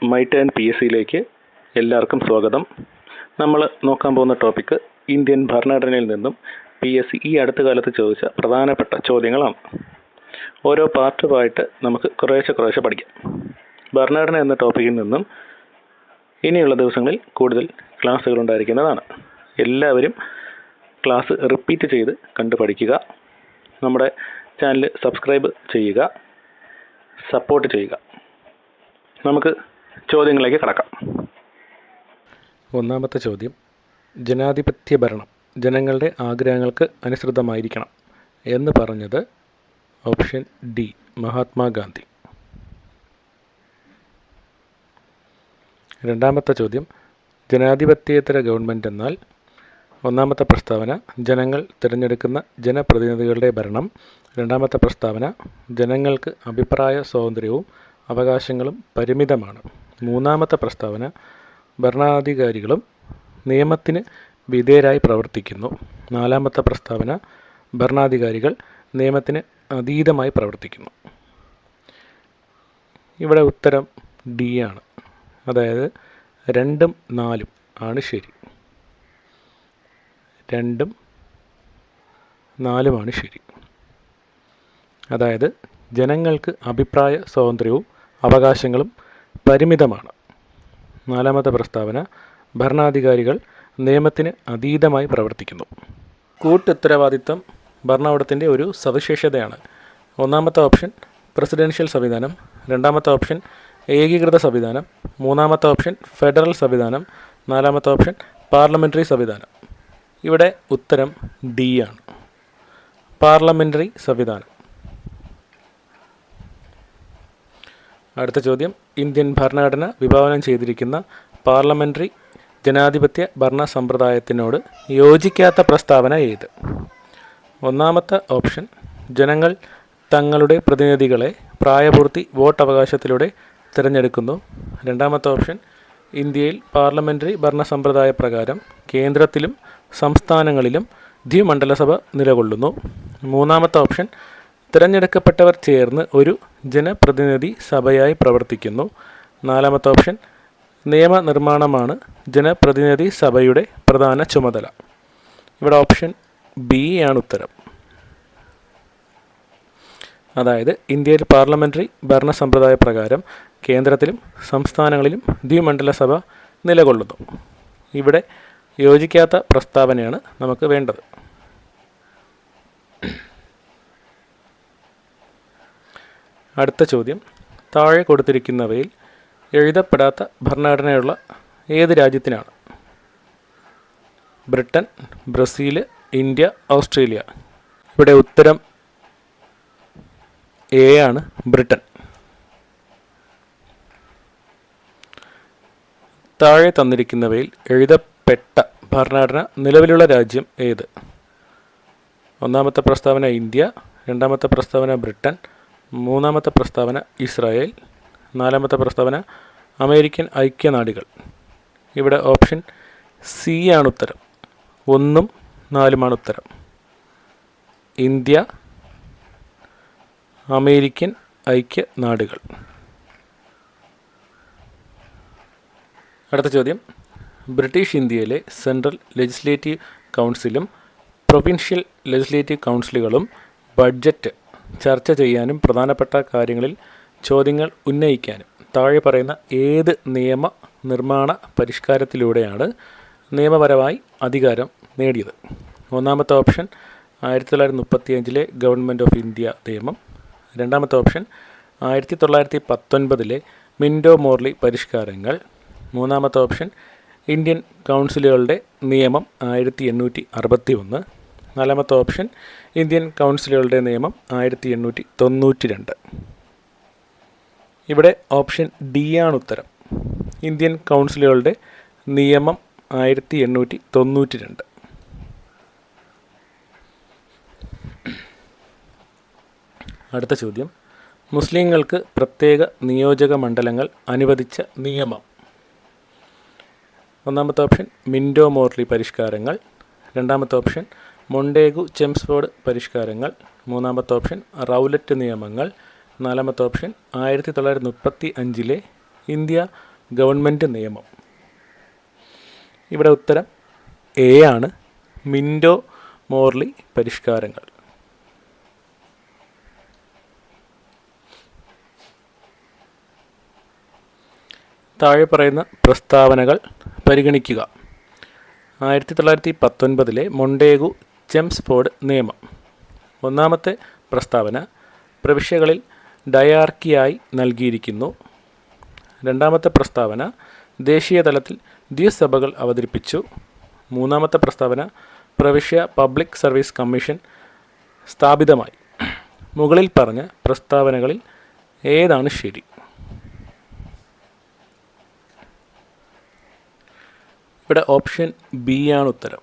My turn PSCയിലേക്ക് എല്ലാവർക്കും സ്വാഗതം. നമ്മൾ നോക്കാൻ പോകുന്ന ടോപ്പിക്ക് ഇന്ത്യൻ ഭരണഘടനയിൽ നിന്നും PSC ഈ അടുത്ത കാലത്ത് ചോദിച്ച പ്രധാനപ്പെട്ട ചോദ്യങ്ങളാണ്. ഓരോ പാർട്ടുമായിട്ട് നമുക്ക് കുറേശ്ശെ പഠിക്കാം. ഭരണഘടന എന്ന ടോപ്പിക്കിൽ നിന്നും ഇനിയുള്ള ദിവസങ്ങളിൽ കൂടുതൽ ക്ലാസ്സുകൾ ഉണ്ടായിരിക്കുന്നതാണ്. എല്ലാവരും ക്ലാസ് റിപ്പീറ്റ് ചെയ്ത് കണ്ടു പഠിക്കുക. നമ്മുടെ ചാനൽ സബ്സ്ക്രൈബ് ചെയ്യുക, സപ്പോർട്ട് ചെയ്യുക. നമുക്ക് ചോദ്യങ്ങളിലേക്ക് കടക്കാം. ഒന്നാമത്തെ ചോദ്യം, ജനാധിപത്യ ഭരണം ജനങ്ങളുടെ ആഗ്രഹങ്ങൾക്ക് അനുസൃതമായിരിക്കണം എന്ന് പറഞ്ഞത് ഓപ്ഷൻ ഡി മഹാത്മാഗാന്ധി. രണ്ടാമത്തെ ചോദ്യം, ജനാധിപത്യേതര ഗവൺമെൻറ് എന്നാൽ ഒന്നാമത്തെ പ്രസ്താവന ജനങ്ങൾ തിരഞ്ഞെടുക്കുന്ന ജനപ്രതിനിധികളുടെ ഭരണം, രണ്ടാമത്തെ പ്രസ്താവന ജനങ്ങൾക്ക് അഭിപ്രായ സ്വാതന്ത്ര്യവും അവകാശങ്ങളും പരിമിതമാണ്, മൂന്നാമത്തെ പ്രസ്താവന ഭരണാധികാരികളും നിയമത്തിന് വിധേയരായി പ്രവർത്തിക്കുന്നു, നാലാമത്തെ പ്രസ്താവന ഭരണാധികാരികൾ നിയമത്തിന് അതീതമായി പ്രവർത്തിക്കുന്നു. ഇവിടെ ഉത്തരം ഡി ആണ്. അതായത് 2ഉം 4ഉം ആണ് ശരി. 2ഉം 4ഉമാണ് ശരി. അതായത് ജനങ്ങൾക്ക് അഭിപ്രായ സ്വാതന്ത്ര്യവും അവകാശങ്ങളും പരിമിതമാണ്. നാലാമത്തെ പ്രസ്താവന ഭരണാധികാരികൾ നിയമത്തിന് അതീതമായി പ്രവർത്തിക്കുന്നു. കൂട്ടുത്തരവാദിത്വം ഭരണകൂടത്തിൻ്റെ ഒരു സവിശേഷതയാണ്. ഒന്നാമത്തെ ഓപ്ഷൻ പ്രസിഡൻഷ്യൽ സംവിധാനം, രണ്ടാമത്തെ ഓപ്ഷൻ ഏകീകൃത സംവിധാനം, മൂന്നാമത്തെ ഓപ്ഷൻ ഫെഡറൽ സംവിധാനം, നാലാമത്തെ ഓപ്ഷൻ പാർലമെൻ്ററി സംവിധാനം. ഇവിടെ ഉത്തരം ഡി ആണ്, പാർലമെൻ്ററി സംവിധാനം. അടുത്ത ചോദ്യം, ഇന്ത്യൻ ഭരണഘടന വിഭാവനം ചെയ്തിരിക്കുന്ന പാർലമെൻ്ററി ജനാധിപത്യ ഭരണ സമ്പ്രദായത്തിനോട് യോജിക്കാത്ത പ്രസ്താവന ഏത്? ഒന്നാമത്തെ ഓപ്ഷൻ ജനങ്ങൾ തങ്ങളുടെ പ്രതിനിധികളെ പ്രായപൂർത്തി വോട്ടവകാശത്തിലൂടെ തിരഞ്ഞെടുക്കുന്നു, രണ്ടാമത്തെ ഓപ്ഷൻ ഇന്ത്യയിൽ പാർലമെൻ്ററി ഭരണ സമ്പ്രദായ പ്രകാരം കേന്ദ്രത്തിലും സംസ്ഥാനങ്ങളിലും ദ്വിമണ്ഡലസഭ നിലകൊള്ളുന്നു, മൂന്നാമത്തെ ഓപ്ഷൻ തിരഞ്ഞെടുക്കപ്പെട്ടവർ ചേർന്ന് ഒരു ജനപ്രതിനിധി സഭയായി പ്രവർത്തിക്കുന്നു, നാലാമത്തെ ഓപ്ഷൻ നിയമനിർമ്മാണമാണ് ജനപ്രതിനിധി സഭയുടെ പ്രധാന ചുമതല. ഇവിടെ ഓപ്ഷൻ ബി ആണ് ഉത്തരം. അതായത് ഇന്ത്യയിൽ പാർലമെൻ്ററി ഭരണ സമ്പ്രദായ പ്രകാരം കേന്ദ്രത്തിലും സംസ്ഥാനങ്ങളിലും ദ്വിമണ്ഡല സഭ നിലകൊള്ളുന്നു. ഇവിടെ യോജിക്കാത്ത പ്രസ്താവനയാണ് നമുക്ക് വേണ്ടത്. അടുത്ത ചോദ്യം, താഴെ കൊടുത്തിരിക്കുന്നവയിൽ എഴുതപ്പെടാത്ത ഭരണഘടനയുള്ള ഏത് രാജ്യത്തിനാണ്? Britain, Brazil, India, Australia. ഇവിടെ ഉത്തരം എ ആണ്, ബ്രിട്ടൻ. താഴെ തന്നിരിക്കുന്നവയിൽ എഴുതപ്പെട്ട ഭരണഘടന നിലവിലുള്ള രാജ്യം ഏത്? ഒന്നാമത്തെ പ്രസ്താവന ഇന്ത്യ, രണ്ടാമത്തെ പ്രസ്താവന ബ്രിട്ടൻ, മൂന്നാമത്തെ പ്രസ്താവന ഇസ്രായേൽ, നാലാമത്തെ പ്രസ്താവന അമേരിക്കൻ ഐക്യനാടുകൾ. ഇവിടെ ഓപ്ഷൻ സി ആണ് ഉത്തരം. 1ഉം 4ഉമാണ് ഉത്തരം. ഇന്ത്യ, അമേരിക്കൻ ഐക്യനാടുകൾ. അടുത്ത ചോദ്യം, ബ്രിട്ടീഷ് ഇന്ത്യയിലെ സെൻട്രൽ ലെജിസ്ലേറ്റീവ് കൗൺസിലും പ്രൊവിൻഷ്യൽ ലെജിസ്ലേറ്റീവ് കൗൺസിലുകളും ബഡ്ജറ്റ് ചർച്ച ചെയ്യാനും പ്രധാനപ്പെട്ട കാര്യങ്ങളിൽ ചോദ്യങ്ങൾ ഉന്നയിക്കാനും താഴെ പറയുന്ന ഏത് നിയമ നിർമ്മാണ പരിഷ്കാരത്തിലൂടെയാണ് നിയമപരമായി അധികാരം നേടിയത്? ഒന്നാമത്തെ ഓപ്ഷൻ 1935 ഗവൺമെൻറ് ഓഫ് ഇന്ത്യ നിയമം, രണ്ടാമത്തെ ഓപ്ഷൻ 1919 മിൻറ്റോ മോർലി പരിഷ്കാരങ്ങൾ, മൂന്നാമത്തെ ഓപ്ഷൻ ഇന്ത്യൻ കൗൺസിലുകളുടെ നിയമം 1861, നാലാമത്തെ ഓപ്ഷൻ ഇന്ത്യൻ കൗൺസിലുകളുടെ നിയമം 1892. ഇവിടെ ഓപ്ഷൻ ഡി ആണ് ഉത്തരം. ഇന്ത്യൻ കൗൺസിലുകളുടെ നിയമം 1892. അടുത്ത ചോദ്യം, മുസ്ലിങ്ങൾക്ക് പ്രത്യേക നിയോജക മണ്ഡലങ്ങൾ അനുവദിച്ച നിയമം? ഒന്നാമത്തെ ഓപ്ഷൻ മിൻറ്റോ മോർലി പരിഷ്കാരങ്ങൾ, രണ്ടാമത്തെ ഓപ്ഷൻ മൊണ്ടേഗു ചെംസ്ഫോർഡ് പരിഷ്കാരങ്ങൾ, മൂന്നാമത്തെ ഓപ്ഷൻ റൗലറ്റ് നിയമങ്ങൾ, നാലാമത്തെ ഓപ്ഷൻ 1935 ഇന്ത്യ ഗവൺമെൻറ് നിയമം? ഇവിടെ ഉത്തരം എ ആണ്, മിൻറ്റോ മോർലി പരിഷ്കാരങ്ങൾ. താഴെ പറയുന്ന പ്രസ്താവനകൾ പരിഗണിക്കുക. 1919 മൊണ്ടേഗു ചെംസ്ഫോർഡ് നിയമം. ഒന്നാമത്തെ പ്രസ്താവന പ്രവിശ്യകളിൽ ഡയാർക്കിയായി നൽകിയിരിക്കുന്നു. രണ്ടാമത്തെ പ്രസ്താവന ദേശീയ തലത്തിൽ ദ്വിസഭകൾ അവതരിപ്പിച്ചു. മൂന്നാമത്തെ പ്രസ്താവന പ്രവിശ്യ പബ്ലിക് സർവീസ് കമ്മീഷൻ സ്ഥാപിതമായി. മുകളിൽ പറഞ്ഞ പ്രസ്താവനകളിൽ ഏതാണ് ശരി? ഇവിടെ ഓപ്ഷൻ ബി ആണ് ഉത്തരം.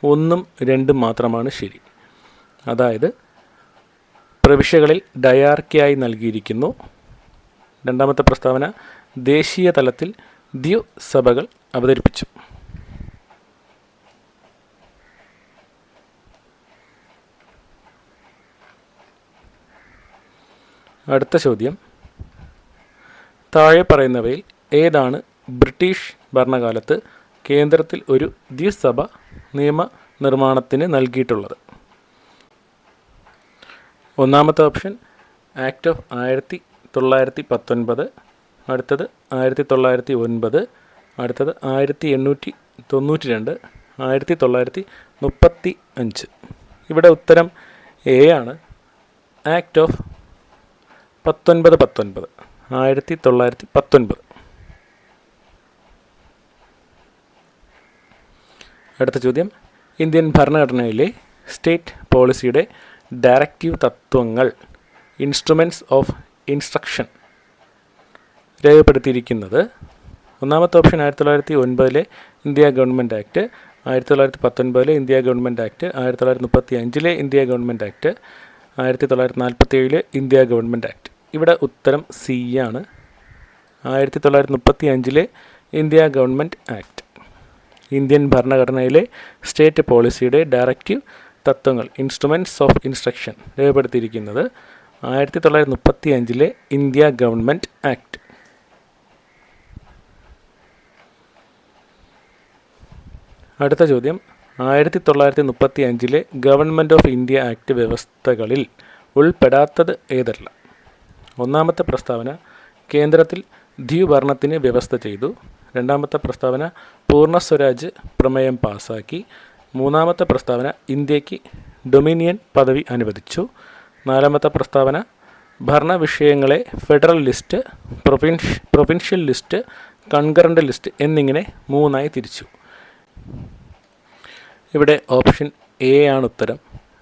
1ഉം 2ഉം മാത്രമാണ് ശരി. അതായത് പ്രവിശ്യകളിൽ ഡയാർക്കിയായി നൽകിയിരിക്കുന്നു. രണ്ടാമത്തെ പ്രസ്താവന ദേശീയ തലത്തിൽ ദ്വിസഭകൾ അവതരിപ്പിച്ചു. അടുത്ത ചോദ്യം, താഴെ പറയുന്നവയിൽ ഏതാണ് ബ്രിട്ടീഷ് ഭരണകാലത്ത് കേന്ദ്രത്തിൽ ഒരു ദ്വിസഭ നിയമനിർമ്മാണത്തിന് നൽകിയിട്ടുള്ളത്? ഒന്നാമത്തെ ഓപ്ഷൻ ആക്ട് ഓഫ് 1919, അടുത്തത് 1909, അടുത്തത് 1892, 1935. ഇവിടെ ഉത്തരം എ ആണ്, ആക്ട് ഓഫ് 1919. അടുത്ത ചോദ്യം, ഇന്ത്യൻ ഭരണഘടനയിലെ സ്റ്റേറ്റ് പോളിസിയുടെ ഡയറക്റ്റീവ് തത്വങ്ങൾ ഇൻസ്ട്രുമെൻറ്റ്സ് ഓഫ് ഇൻസ്ട്രക്ഷൻ രേഖപ്പെടുത്തിയിരിക്കുന്നത്? ഒന്നാമത്തെ option 1909 India government act, 1919 India government act, 1935 India government act, 1947 India government act. ഇവിടെ ഉത്തരം സി ആണ്, 1935 ഇന്ത്യ ഗവൺമെൻറ് ആക്ട്. ഇന്ത്യൻ ഭരണഘടനയിലെ സ്റ്റേറ്റ് പോളിസിയുടെ ഡയറക്റ്റീവ് തത്വങ്ങൾ ഇൻസ്ട്രുമെൻറ്റ്സ് ഓഫ് ഇൻസ്ട്രക്ഷൻ രേഖപ്പെടുത്തിയിരിക്കുന്നത് 1935 ഇന്ത്യ ഗവൺമെൻറ് ആക്ട്. അടുത്ത ചോദ്യം, 1935 ഗവൺമെൻറ് ഓഫ് ഇന്ത്യ ആക്ട് വ്യവസ്ഥകളിൽ ഉൾപ്പെടാത്തത് ഏതെല്ലാം? ഒന്നാമത്തെ പ്രസ്താവന കേന്ദ്രത്തിൽ ദ്വിഭരണത്തിന് വ്യവസ്ഥ ചെയ്തു. രണ്ടാമത്തെ പ്രസ്താവന പൂർണ്ണ സ്വരാജ് പ്രമേയം പാസാക്കി. മൂന്നാമത്തെ പ്രസ്താവന ഇന്ത്യക്ക് ഡൊമിനിയൻ പദവി അനുവദിച്ചു. നാലാമത്തെ പ്രസ്താവന ഭരണ വിഷയങ്ങളെ federal list, provincial list, concurrent list എന്നിങ്ങനെ 3ആയി തിരിച്ചു. ഇവിടെ ഓപ്ഷൻ എ ആണ് ഉത്തരം.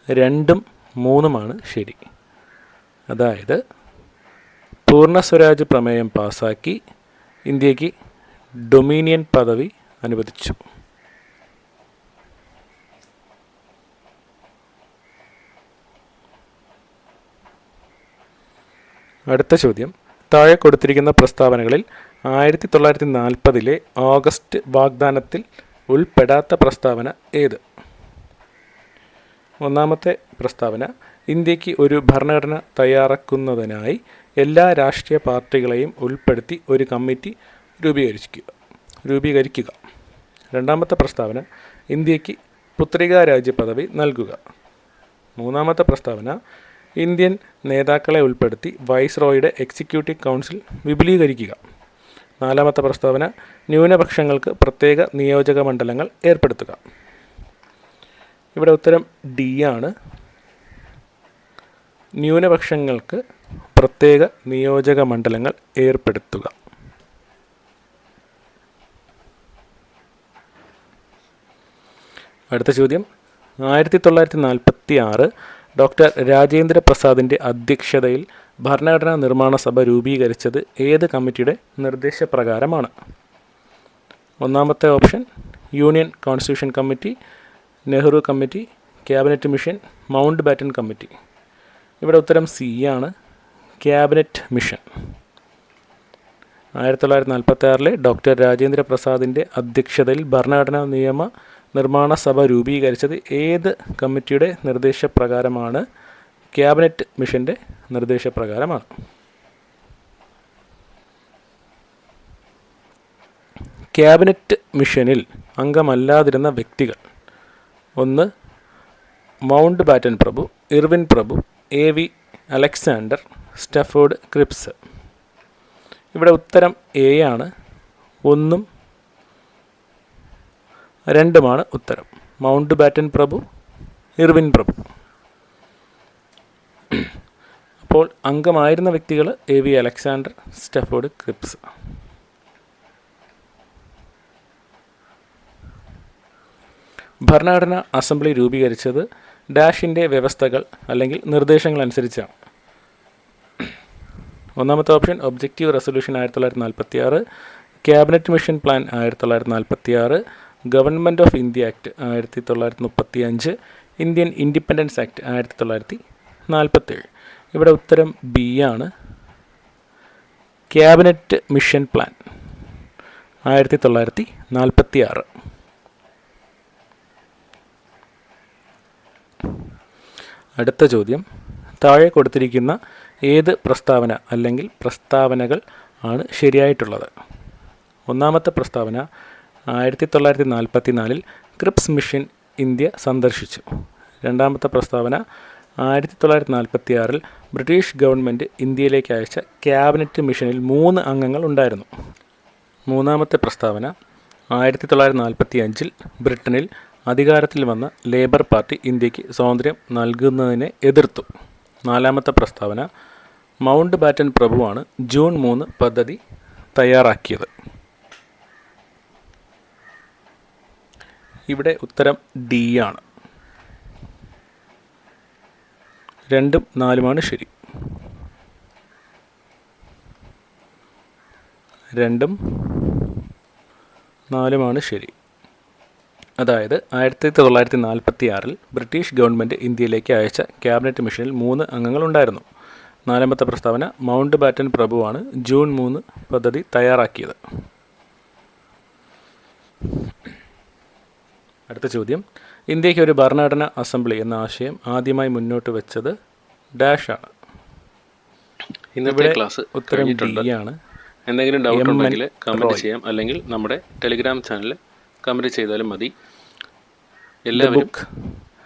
2ഉം 3ഉമാണ് ശരി. അതായത് പൂർണ്ണ സ്വരാജ് പ്രമേയം പാസാക്കി, ഇന്ത്യക്ക് ഡൊമിനിയൻ പദവി അനുവദിച്ചു. അടുത്ത ചോദ്യം, താഴെ കൊടുത്തിരിക്കുന്ന പ്രസ്താവനകളിൽ 1940 ഓഗസ്റ്റ് വാഗ്ദാനത്തിൽ ഉൾപ്പെടാത്ത പ്രസ്താവന ഏത്? ഒന്നാമത്തെ പ്രസ്താവന ഇന്ത്യക്ക് ഒരു ഭരണഘടന തയ്യാറാക്കുന്നതിനായി എല്ലാ രാഷ്ട്രീയ പാർട്ടികളെയും ഉൾപ്പെടുത്തി ഒരു കമ്മിറ്റി രൂപീകരിക്കുക. രണ്ടാമത്തെ പ്രസ്താവന ഇന്ത്യക്ക് പുത്രികാ രാജ്യ പദവി നൽകുക. മൂന്നാമത്തെ പ്രസ്താവന ഇന്ത്യൻ നേതാക്കളെ ഉൾപ്പെടുത്തി വൈസ്രോയുടെ എക്സിക്യൂട്ടീവ് കൗൺസിൽ വിപുലീകരിക്കുക. നാലാമത്തെ പ്രസ്താവന ന്യൂനപക്ഷങ്ങൾക്ക് പ്രത്യേക നിയോജക മണ്ഡലങ്ങൾ ഏർപ്പെടുത്തുക. ഇവിടെ ഉത്തരം ഡി ആണ്, ന്യൂനപക്ഷങ്ങൾക്ക് പ്രത്യേക നിയോജക മണ്ഡലങ്ങൾ ഏർപ്പെടുത്തുക. അടുത്ത ചോദ്യം, 1946 ഡോക്ടർ രാജേന്ദ്ര പ്രസാദിൻ്റെ അധ്യക്ഷതയിൽ ഭരണഘടനാ നിർമ്മാണ സഭ രൂപീകരിച്ചത് ഏത് കമ്മിറ്റിയുടെ നിർദ്ദേശപ്രകാരമാണ്? ഒന്നാമത്തെ option union constitution committee, Nehru committee, cabinet mission, mount batten committee. ഇവിടെ ഉത്തരം സി ആണ്, ക്യാബിനറ്റ് മിഷൻ. 1946 ഡോക്ടർ രാജേന്ദ്ര പ്രസാദിൻ്റെ അധ്യക്ഷതയിൽ ഭരണഘടനാ നിയമ നിർമ്മാണ സഭ രൂപീകരിച്ചത് ഏത് കമ്മിറ്റിയുടെ നിർദ്ദേശപ്രകാരമാണ്? ക്യാബിനറ്റ് മിഷൻ്റെ നിർദ്ദേശപ്രകാരമാണ്. ക്യാബിനറ്റ് മിഷനിൽ അംഗമല്ലാതിരുന്ന വ്യക്തികൾ: 1 മൗണ്ട് ബാറ്റൻ പ്രഭു, ഇർവിൻ പ്രഭു, A.V. Alexander, Stafford Cripps. ഇവിടെ ഉത്തരം എ ആണ്. 1ഉം 2ഉമാണ് ഉത്തരം. മൗണ്ട് ബാറ്റൻ പ്രഭു, ഇർവിൻ പ്രഭു. അപ്പോൾ അംഗമായിരുന്ന വ്യക്തികൾ A.V. Alexander, Stafford Cripps. ഭരണഘടനാ അസംബ്ലി രൂപീകരിച്ചത് ഡാഷിൻ്റെ വ്യവസ്ഥകൾ അല്ലെങ്കിൽ നിർദ്ദേശങ്ങൾ അനുസരിച്ചാണ്. ഒന്നാമത്തെ option objective resolution 1946, cabinet mission plan 1946, government of India act 1935, Indian independence act 1947. ഇവിടെ ഉത്തരം ബി ആണ്. Cabinet mission plan 1946. അടുത്ത ചോദ്യം: താഴെ കൊടുത്തിരിക്കുന്ന ഏത് പ്രസ്താവന അല്ലെങ്കിൽ പ്രസ്താവനകൾ ആണ് ശരിയായിട്ടുള്ളത്? ഒന്നാമത്തെ പ്രസ്താവന 1944 ക്രിപ്സ് മിഷൻ ഇന്ത്യ സന്ദർശിച്ചു. രണ്ടാമത്തെ പ്രസ്താവന 1946 ബ്രിട്ടീഷ് ഗവൺമെൻറ് ഇന്ത്യയിലേക്ക് അയച്ച ക്യാബിനറ്റ് മിഷനിൽ 3 അംഗങ്ങൾ ഉണ്ടായിരുന്നു. മൂന്നാമത്തെ പ്രസ്താവന 1945 ബ്രിട്ടനിൽ അധികാരത്തിൽ വന്ന ലേബർ പാർട്ടി ഇന്ത്യക്ക് സ്വാതന്ത്ര്യം നൽകുന്നതിനെ എതിർത്തു. നാലാമത്തെ പ്രസ്താവന മൗണ്ട് ബാറ്റൻ പ്രഭുവാണ് ജൂൺ 3 പദ്ധതി തയ്യാറാക്കിയത്. ഇവിടെ ഉത്തരം ഡി ആണ്. 2ഉം 4ഉമാണ് ശരി. 2ഉം 4ഉമാണ് ശരി. അതായത് 1946 ബ്രിട്ടീഷ് ഗവൺമെൻറ് ഇന്ത്യയിലേക്ക് അയച്ച ക്യാബിനറ്റ് മിഷനിൽ 3 അംഗങ്ങളുണ്ടായിരുന്നു. നാലാമത്തെ പ്രസ്താവന മൗണ്ട് ബാറ്റൻ പ്രഭുവാണ് ജൂൺ 3 പദ്ധതി തയ്യാറാക്കിയത്. അടുത്ത ചോദ്യം: ഇന്ത്യക്ക് ഒരു ഭരണഘടനാ അസംബ്ലി എന്ന ആശയം ആദ്യമായി മുന്നോട്ട് വെച്ചത് ഡാഷ് ആണ്. ഇന്നത്തെ ക്ലാസ് ഉത്തരം ഡി ആണ്. എന്തെങ്കിലും ഡൗട്ട് ഉണ്ടെങ്കിൽ കമൻറ്റ് ചെയ്യാം, അല്ലെങ്കിൽ നമ്മുടെ ടെലിഗ്രാം ചാനൽ കമൻറ്റ് ചെയ്താലും മതി. എല്ലാവരും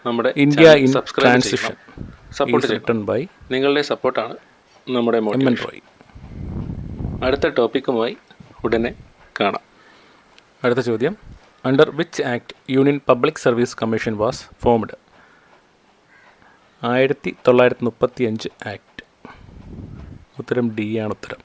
നമ്മുടെ India in subscribe transition support ചെയ്യണം. നിങ്ങളുടെ സപ്പോർട്ടാണ് നമ്മുടെ മോട്ടിവേഷൻ. അടുത്ത ടോപ്പിക്കുമായി ഉടനെ കാണാം. അടുത്ത ചോദ്യം: under which act union public service commission was formed? 1935 act. ഉത്തരം ഡി ആണ് ഉത്തരം.